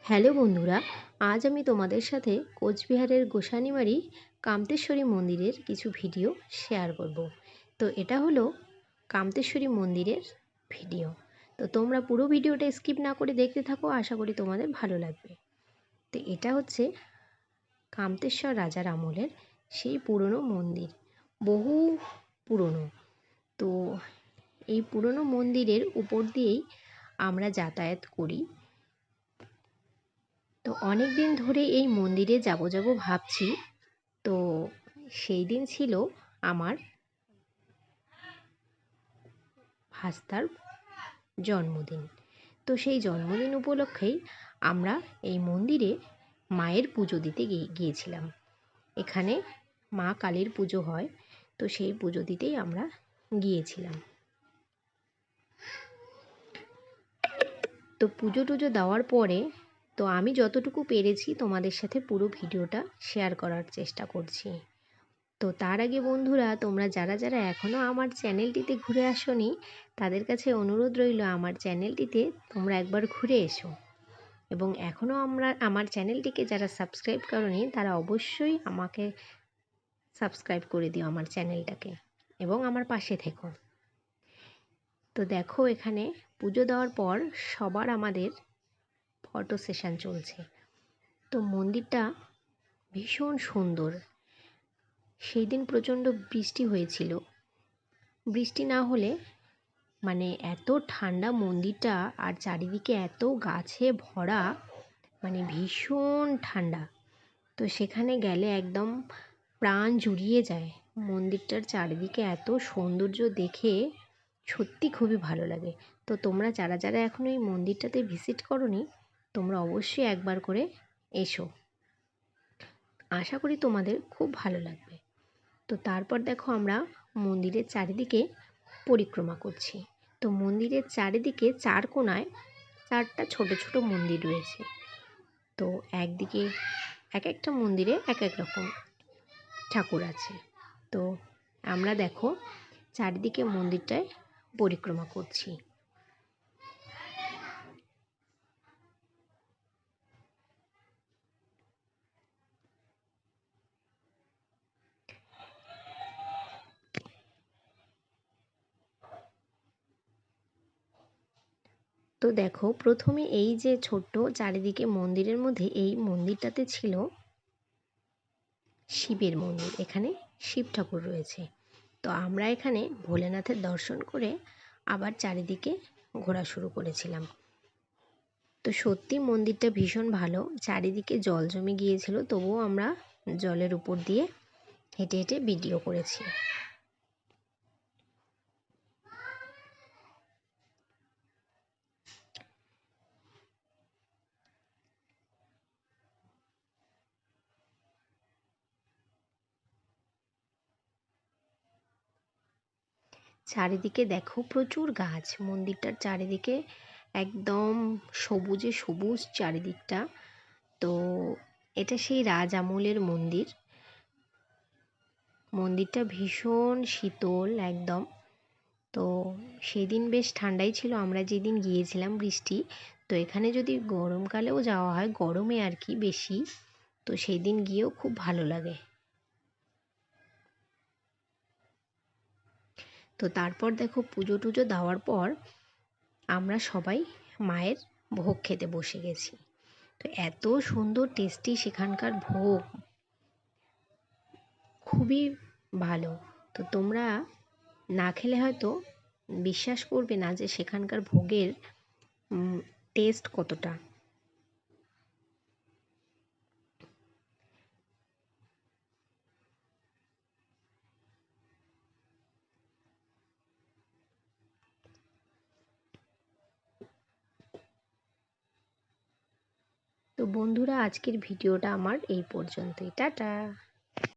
Hello বন্ধুরা, আজ আমি তোমাদের সাথে কোচবিহারের গোসানিবাড়ি কামতেশ্বরী মন্দিরের কিছু ভিডিও শেয়ার করব। তো এটা হলো কামতেশ্বরী মন্দিরের ভিডিও। তো তোমরা পুরো ভিডিওটা স্কিপ না করে দেখতে থাকো, আশা করি তোমাদের ভালো লাগবে। তো এটা হচ্ছে কামতেশ্বর রাজার আমলের সেই পুরনো মন্দির, বহু পুরনো। তো এই পুরনো মন্দিরের উপর দিয়েই আমরা যাতায়াত করি। তো অনেক দিন ধরে এই মন্দিরে যাব ভাবছি। তো সেই দিন ছিল আমার ভাস্তার জন্মদিন। তো সেই জন্মদিন উপলক্ষেই আমরা এই মন্দিরে মায়ের পুজো দিতে গিয়েছিলাম। এখানে মা কালীর পুজো হয়, তো সেই পুজো দিতেই আমরা গিয়েছিলাম। তো পুজো টুজো দেওয়ার পরে তো আমি যতটুকু পেরেছি তোমাদের সাথে পুরো ভিডিওটা শেয়ার করার চেষ্টা করছি। তো তার আগে বন্ধুরা, তোমরা যারা যারা এখনও আমার চ্যানেলটিতে ঘুরে আসোনি, তাদের কাছে অনুরোধ রইল আমার চ্যানেলটিতে তোমরা একবার ঘুরে এসো। এবং এখনও আমার চ্যানেলটিকে যারা সাবস্ক্রাইব করোনি, তারা অবশ্যই আমাকে সাবস্ক্রাইব করে দিও আমার চ্যানেলটাকে, এবং আমার পাশে থেকো। তো দেখো, এখানে পুজো দেওয়ার পর সবার আমাদের ফটো সেশন চলছে। তো মন্দিরটা ভীষণ সুন্দর। সেই দিন প্রচণ্ড বৃষ্টি হয়েছিল। বৃষ্টি না হলে এত ঠান্ডা মন্দিরটা, আর চারিদিকে এত গাছে ভরা, ভীষণ ঠান্ডা। তো সেখানে গেলে একদম প্রাণ জুড়িয়ে যায়। মন্দিরটার চারিদিকে এত সৌন্দর্য দেখে সত্যি খুবই ভালো লাগে। তো তোমরা যারা যারা এখনও এই মন্দিরটাতে ভিজিট করোনি, তোমরা অবশ্যই একবার করে এসো। আশা করি তোমাদের খুব ভালো লাগবে। তো তারপর দেখো, আমরা মন্দিরের চারিদিকে পরিক্রমা করছি। তো মন্দিরের চারিদিকে চার কোণায় চারটা ছোট ছোট মন্দির রয়েছে। তো একদিকে এক একটা মন্দিরে এক এক রকম ঠাকুর আছে। তো আমরা দেখো চারিদিকে মন্দিরটায় পরিক্রমা করছি। তো দেখো, প্রথমে এই যে ছোট্ট চারিদিকে মন্দিরের মধ্যে এই মন্দিরটাতে ছিল শিবের মন্দির। এখানে শিব ঠাকুর রয়েছে। তো আমরা এখানে ভোলেনাথের দর্শন করে আবার চারিদিকে ঘোরা শুরু করেছিলাম। তো সত্যি মন্দিরটা ভীষণ ভালো। চারিদিকে জল জমে গিয়েছিল, তবুও আমরা জলের উপর দিয়ে হেঁটে হেঁটে ভিডিও করেছি। চারিদিকে দেখো প্রচুর গাছ, মন্দিরটার চারিদিকে একদম সবুজে সবুজ চারিদিকটা। তো এটা সেই রাজ আমলের মন্দির। মন্দিরটা ভীষণ শীতল একদম। তো সেদিন বেশ ঠান্ডাই ছিল, আমরা যেদিন গিয়েছিলাম বৃষ্টি। তো এখানে যদি গরমকালেও যাওয়া হয়, গরমে আর কি বেশি, তো সেই দিন গিয়েও খুব ভালো লাগে। তো তারপর দেখো, পুজো টুজো দেওয়ার পর আমরা সবাই মায়ের ভোগ খেতে বসে গেছি। তো এত সুন্দর টেস্টি সেখানকার ভোগ, খুবই ভালো। তো তোমরা না খেলে হয়তো বিশ্বাস করবে না যে সেখানকার ভোগের টেস্ট কতটা। তো বন্ধুরা, আজকের ভিডিওটা আমার এই পর্যন্তই। টাটা।